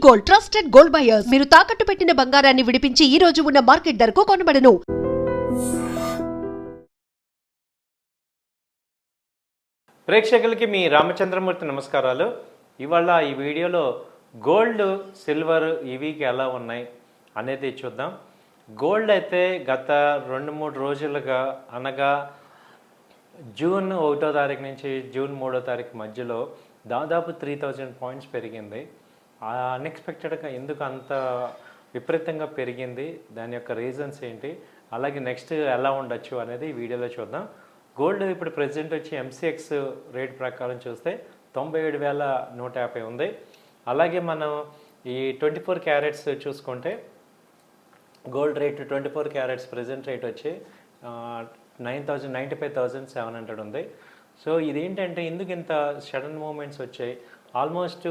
Gold, trusted gold buyers. మీరు తాకట్టు పెట్టిన బంగారాన్ని విడిపించి ఈ రోజు ఉన్న మార్కెట్ ధరకు కొనబడను. ప్రేక్షకులకి మీ రామచంద్రమూర్తి నమస్కారాలు. ఇవాళ ఈ వీడియోలో గోల్డ్, సిల్వర్ ఈ వీక్ ఎలా ఉన్నాయి అనేది చూద్దాం. గోల్డ్ అయితే గత 2-3 రోజులుగా అనగా జూన్ 1వ తారీఖు నుంచి జూన్ 3వ తారీఖు మధ్యలో దాదాపు 3000 పాయింట్స్ పెరిగింది. అన్ఎక్స్పెక్టెడ్గా ఎందుకు అంత విపరీతంగా పెరిగింది, దాని యొక్క రీజన్స్ ఏంటి, అలాగే నెక్స్ట్ ఎలా ఉండొచ్చు అనేది ఈ వీడియోలో చూద్దాం. గోల్డ్ ఇప్పుడు ప్రెజెంట్ వచ్చి ఎంసీఎక్స్ రేట్ ప్రకారం చూస్తే 97,150 ఉంది. అలాగే మనం ఈ 24 క్యారెట్స్ చూసుకుంటే gold rate 24 carats present rate వచ్చి 95,700 ఉంది. సో ఇదేంటంటే ఎందుకు ఇంత సడన్ మూమెంట్స్ వచ్చాయి, almost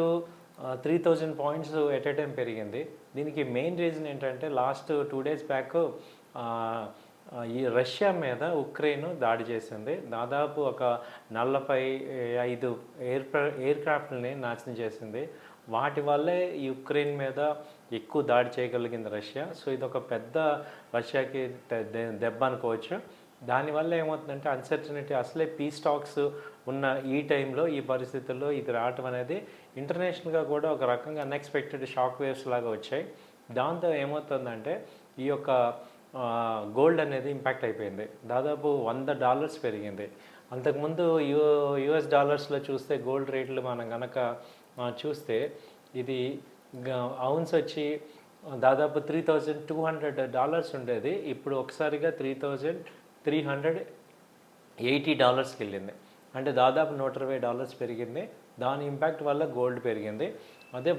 3000 points at a time పెరిగింది. దీనికి మెయిన్ రీజన్ ఏంటంటే లాస్ట్ 2 డేస్ బ్యాక్ ఈ రష్యా మీద ఉక్రెయిన్ దాడి చేసింది. దాదాపు ఒక 45 ఎయిర్ క్రాఫ్ట్ని నాశనం చేసింది. వాటి వల్లే ఈ ఉక్రెయిన్ మీద ఎక్కువ దాడి చేయగలిగింది రష్యా. సో ఇది ఒక పెద్ద రష్యాకి దెబ్బ అనుకోవచ్చు. దానివల్ల ఏమవుతుందంటే అన్సర్టనిటీ, అసలే పీస్ టాక్స్ ఉన్న ఈ టైంలో ఈ పరిస్థితుల్లో ఇది రావటం అనేది ఇంటర్నేషనల్గా కూడా ఒక రకంగా అన్ఎక్స్పెక్టెడ్ షాక్ వేవ్స్ లాగా వచ్చాయి. దాంతో ఏమవుతుందంటే ఈ యొక్క గోల్డ్ అనేది ఇంపాక్ట్ అయిపోయింది. దాదాపు $100 పెరిగింది. అంతకుముందు యుఎస్ డాలర్స్లో చూస్తే గోల్డ్ రేట్లు మనం కనుక చూస్తే ఇది ఔన్స్ వచ్చి దాదాపు $3,200 ఉండేది. ఇప్పుడు ఒకసారిగా $3,380కి వెళ్ళింది. అంటే దాదాపు $120 పెరిగింది. దాని ఇంపాక్ట్ వల్ల గోల్డ్ పెరిగింది. అదే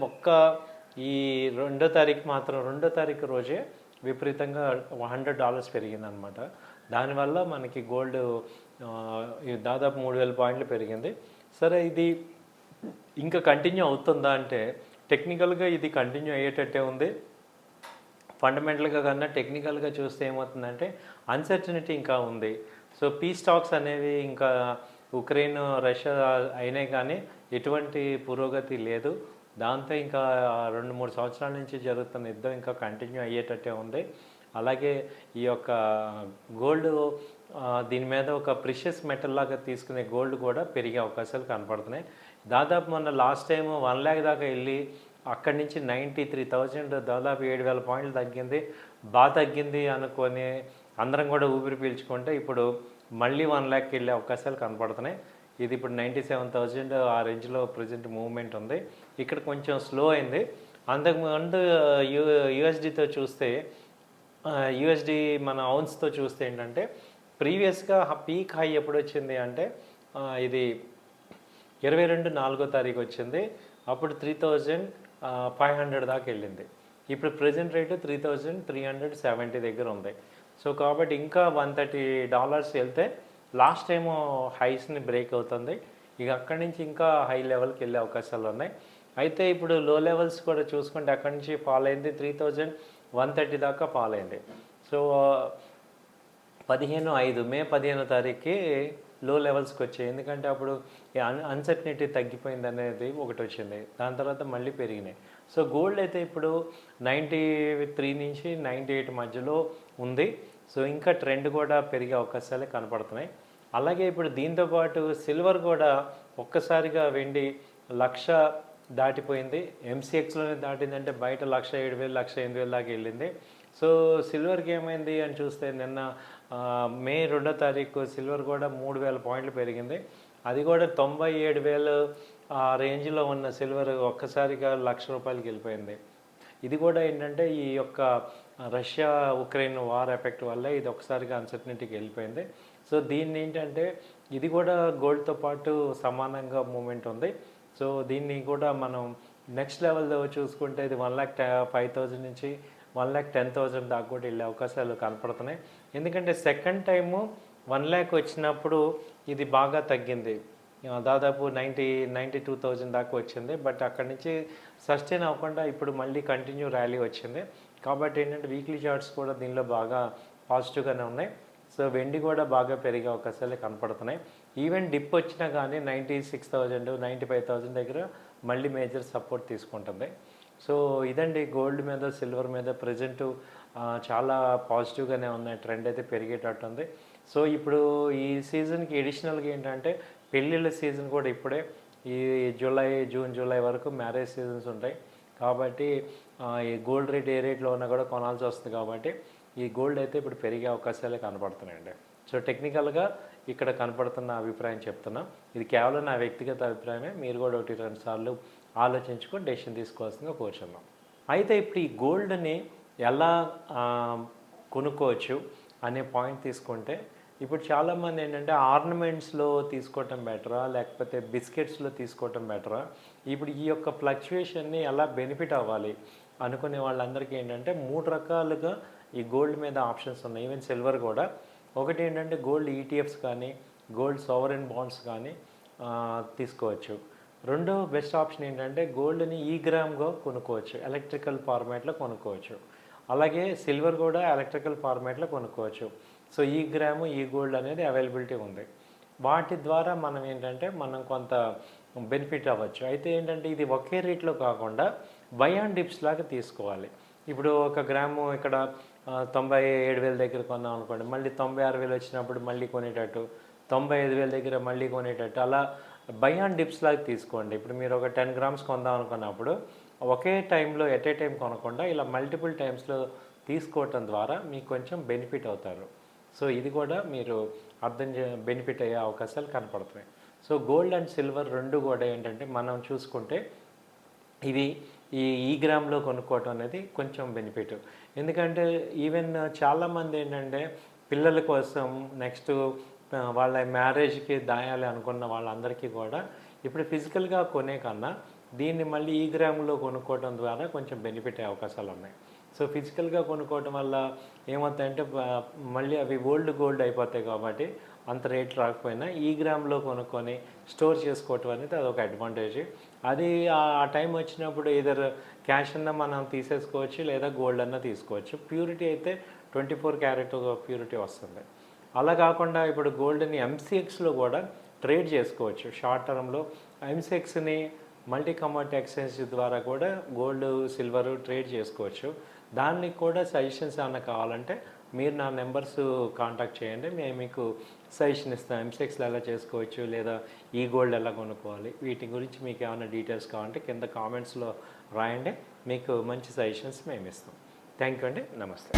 ఈ 2వ తారీఖు మాత్రం 2వ తారీఖు రోజే విపరీతంగా $100 పెరిగిందనమాట. దానివల్ల మనకి గోల్డ్ దాదాపు 3,000 పాయింట్లు పెరిగింది. సరే, ఇది ఇంకా కంటిన్యూ అవుతుందా అంటే టెక్నికల్గా ఇది కంటిన్యూ అయ్యేటట్టే ఉంది. ఫండమెంటల్గా కన్నా టెక్నికల్గా చూస్తే ఏమవుతుందంటే అన్సర్టనిటీ ఇంకా ఉంది. సో పీస్ టాక్స్ అనేవి ఇంకా ఉక్రెయిన్, రష్యా అయినాయి కానీ ఎటువంటి పురోగతి లేదు. దాంతో ఇంకా 2-3 సంవత్సరాల నుంచి జరుగుతున్న యుద్ధం ఇంకా కంటిన్యూ అయ్యేటట్టే ఉంది. అలాగే ఈ యొక్క గోల్డ్, దీని మీద ఒక ప్రిషియస్ మెటల్ లాగా తీసుకునే గోల్డ్ కూడా పెరిగే అవకాశాలు కనపడుతున్నాయి. దాదాపు మొన్న లాస్ట్ టైం 1 lakh దాకా వెళ్ళి అక్కడి నుంచి 93,000, దాదాపు 7,000 పాయింట్లు తగ్గింది. బాగా తగ్గింది అనుకొని అందరం కూడా ఊపిరి పీల్చుకుంటే ఇప్పుడు మళ్ళీ 1 lakh వెళ్ళే అవకాశాలు కనపడుతున్నాయి. ఇది ఇప్పుడు 97,000 ఆ రేంజ్లో ప్రజెంట్ మూవ్మెంట్ ఉంది. ఇక్కడ కొంచెం స్లో అయింది. అంతకుముందు యూఎస్డితో చూస్తే, యూఎస్డి మన ఔన్స్తో చూస్తే ఏంటంటే ప్రీవియస్గా పీక్ హై ఎప్పుడు వచ్చింది అంటే ఇది 22/4వ తారీఖు వచ్చింది. అప్పుడు 3,500 దాకా వెళ్ళింది. ఇప్పుడు ప్రజెంట్ రేటు 3,370 దగ్గర ఉంది. సో కాబట్టి ఇంకా $130 వెళ్తే లాస్ట్ టైము హైస్ని బ్రేక్ అవుతుంది. ఇక అక్కడి నుంచి ఇంకా హై లెవెల్కి వెళ్ళే అవకాశాలు ఉన్నాయి. అయితే ఇప్పుడు లో లెవెల్స్ కూడా చూసుకుంటే అక్కడి నుంచి ఫాల్ అయింది, 3,130 దాకా ఫాల్ అయింది. సో మే 15వ తారీఖుకి లో లెవెల్స్కి వచ్చాయి. ఎందుకంటే అప్పుడు అన్సర్టనిటీ తగ్గిపోయింది అనేది ఒకటి వచ్చింది. దాని తర్వాత మళ్ళీ పెరిగినాయి. సో గోల్డ్ అయితే ఇప్పుడు 93 నుంచి 98 మధ్యలో ఉంది. సో ఇంకా ట్రెండ్ కూడా పెరిగే అవకాశాలే కనపడుతున్నాయి. అలాగే ఇప్పుడు దీంతోపాటు సిల్వర్ కూడా ఒక్కసారిగా వెండి 1,00,000 దాటిపోయింది. ఎంసీఎక్స్లోనే దాటిందంటే బయట 1,07,000, 1,08,000 దాకా వెళ్ళింది. సో సిల్వర్కి ఏమైంది అని చూస్తే నిన్న మే 2వ తారీఖు సిల్వర్ కూడా 3,000 పాయింట్లు పెరిగింది. అది కూడా 97,000 ఆ రేంజ్లో ఉన్న సిల్వర్ ఒక్కసారిగా ₹1,00,000 వెళ్ళిపోయింది. ఇది కూడా ఏంటంటే ఈ యొక్క రష్యా ఉక్రెయిన్ వార్ ఎఫెక్ట్ వల్ల ఇది ఒకసారిగా అన్సర్టనిటీకి వెళ్ళిపోయింది. సో దీన్ని ఏంటంటే ఇది కూడా గోల్డ్తో పాటు సమానంగా మూమెంట్ ఉంది. సో దీన్ని కూడా మనం నెక్స్ట్ లెవెల్లో చూసుకుంటే ఇది 1,05,000 నుంచి 1,10,000 దాకా కూడా వెళ్ళే అవకాశాలు కనపడుతున్నాయి. ఎందుకంటే సెకండ్ టైము 1 lakh వచ్చినప్పుడు ఇది బాగా తగ్గింది. దాదాపు 92,000 దాకా వచ్చింది. బట్ అక్కడి నుంచి సస్టైన్ అవ్వకుండా ఇప్పుడు మళ్ళీ కంటిన్యూ ర్యాలీ వచ్చింది. కాబట్టి ఏంటంటే వీక్లీ చార్ట్స్ కూడా దీనిలో బాగా పాజిటివ్గానే ఉన్నాయి. సో వెండి కూడా బాగా పెరిగే అవకాశాలే కనపడుతున్నాయి. ఈవెన్ డిప్ వచ్చినా కానీ 96,000, 95,000 దగ్గర మళ్ళీ మేజర్ సపోర్ట్ తీసుకుంటుంది. సో ఇదండి గోల్డ్ మీద సిల్వర్ మీద ప్రజెంట్ చాలా పాజిటివ్గానే ఉన్నాయి, ట్రెండ్ అయితే పెరిగేటట్టు ఉంది. సో ఇప్పుడు ఈ సీజన్కి ఎడిషనల్గా ఏంటంటే పెళ్ళిళ్ళ సీజన్ కూడా ఇప్పుడే ఈ జూన్ జూలై వరకు మ్యారేజ్ సీజన్స్ ఉంటాయి కాబట్టి ఈ గోల్డ్ రేట్ ఏ రేట్లో ఉన్నా కూడా కొనాల్సి వస్తుంది కాబట్టి ఈ గోల్డ్ అయితే ఇప్పుడు పెరిగే అవకాశాలే కనపడుతున్నాయండి. సో టెక్నికల్గా ఇక్కడ కనపడుతున్న అభిప్రాయం చెప్తున్నా, ఇది కేవలం నా వ్యక్తిగత అభిప్రాయమే, మీరు కూడా 1-2 సార్లు ఆలోచించుకొని డెసిషన్ తీసుకోవాల్సిందిగా కోరుచున్నాం. అయితే ఇప్పుడు ఈ గోల్డ్ని ఎలా కొనుక్కోవచ్చు అనే పాయింట్ తీసుకుంటే, ఇప్పుడు చాలామంది ఏంటంటే ఆర్నమెంట్స్లో తీసుకోవటం బెటరా లేకపోతే బిస్కెట్స్లో తీసుకోవటం బెటరా, ఇప్పుడు ఈ యొక్క ఫ్లక్చుయేషన్ని ఎలా బెనిఫిట్ అవ్వాలి అనుకునే వాళ్ళందరికీ ఏంటంటే 3 రకాలుగా ఈ గోల్డ్ మీద ఆప్షన్స్ ఉన్నాయి, ఈవెన్ సిల్వర్ కూడా. ఒకటి ఏంటంటే గోల్డ్ ఈటీఎఫ్స్ కానీ గోల్డ్ సావరెన్ బాండ్స్ కానీ తీసుకోవచ్చు. రెండో బెస్ట్ ఆప్షన్ ఏంటంటే గోల్డ్ని ఈ గ్రామ్గా కొనుక్కోవచ్చు, ఎలక్ట్రికల్ ఫార్మాట్లో కొనుక్కోవచ్చు. అలాగే సిల్వర్ కూడా ఎలక్ట్రికల్ ఫార్మాట్లో కొనుక్కోవచ్చు. సో ఈ గ్రాము ఈ గోల్డ్ అనేది అవైలబిలిటీ ఉంది. వాటి ద్వారా మనం ఏంటంటే మనం కొంత బెనిఫిట్ అవ్వచ్చు. అయితే ఏంటంటే ఇది ఒకే రేట్లో కాకుండా బై అండ్ డిప్స్ లాగా తీసుకోవాలి. ఇప్పుడు 1 గ్రాము ఇక్కడ 97,000 దగ్గర కొన్నాం అనుకోండి, మళ్ళీ 96,000 వచ్చినప్పుడు మళ్ళీ కొనేటట్టు, 95,000 దగ్గర మళ్ళీ కొనేటట్టు, అలా బై అండ్ డిప్స్ లాగా తీసుకోండి. ఇప్పుడు మీరు ఒక 10 గ్రామ్స్ కొందాం అనుకున్నప్పుడు ఒకే టైంలో ఎట్ ఏ టైం కొనకుండా ఇలా మల్టిపుల్ టైమ్స్లో తీసుకోవటం ద్వారా మీకు కొంచెం బెనిఫిట్ అవుతారు. సో ఇది కూడా మీరు బెనిఫిట్ అయ్యే అవకాశాలు కనపడుతున్నాయి. సో గోల్డ్ అండ్ సిల్వర్ రెండు కూడా ఏంటంటే మనం చూసుకుంటే ఇవి ఈ గ్రామ్లో కొనుక్కోవటం అనేది కొంచెం బెనిఫిట్. ఎందుకంటే ఈవెన్ చాలామంది ఏంటంటే పిల్లల కోసం నెక్స్ట్ వాళ్ళ మ్యారేజ్కి దాయాలి అనుకున్న వాళ్ళందరికీ కూడా ఇప్పుడు ఫిజికల్గా కొనే కన్నా దీన్ని మళ్ళీ ఈ గ్రాములో కొనుక్కోవడం ద్వారా కొంచెం బెనిఫిట్ అయ్యే అవకాశాలు ఉన్నాయి. సో ఫిజికల్గా కొనుక్కోవటం వల్ల ఏమవుతాయంటే మళ్ళీ అవి ఓల్డ్ గోల్డ్ అయిపోతాయి కాబట్టి అంత రేట్ రాకపోయినా ఈ గ్రామ్లో కొనుక్కొని స్టోర్ చేసుకోవటం అనేది అదొక అడ్వాంటేజ్. అది ఆ టైం వచ్చినప్పుడు ఏదర్ క్యాష్ అన్నా మనం తీసేసుకోవచ్చు లేదా గోల్డ్ అన్నా తీసుకోవచ్చు. ప్యూరిటీ అయితే 24 క్యారెట్ ప్యూరిటీ వస్తుంది. అలా కాకుండా ఇప్పుడు గోల్డ్ని ఎంసీఎక్స్లో కూడా ట్రేడ్ చేసుకోవచ్చు. షార్ట్ టర్మ్లో ఎంసీఎక్స్ని మల్టీ కమోడిటీ ఎక్స్చేంజ్ ద్వారా కూడా గోల్డ్ సిల్వర్ ట్రేడ్ చేసుకోవచ్చు. దానికి కూడా సజెషన్స్ ఏమైనా కావాలంటే మీరు నా నెంబర్స్ కాంటాక్ట్ చేయండి, మేము మీకు సజెషన్ ఇస్తాం. ఎంసెక్స్లో ఎలా చేసుకోవచ్చు లేదా ఈ గోల్డ్ ఎలా కొనుక్కోవాలి, వీటి గురించి మీకు ఏమైనా డీటెయిల్స్ కావాలంటే కింద కామెంట్స్లో రాయండి, మీకు మంచి సజెషన్స్ మేము ఇస్తాం. థ్యాంక్ యూ అండి, నమస్తే.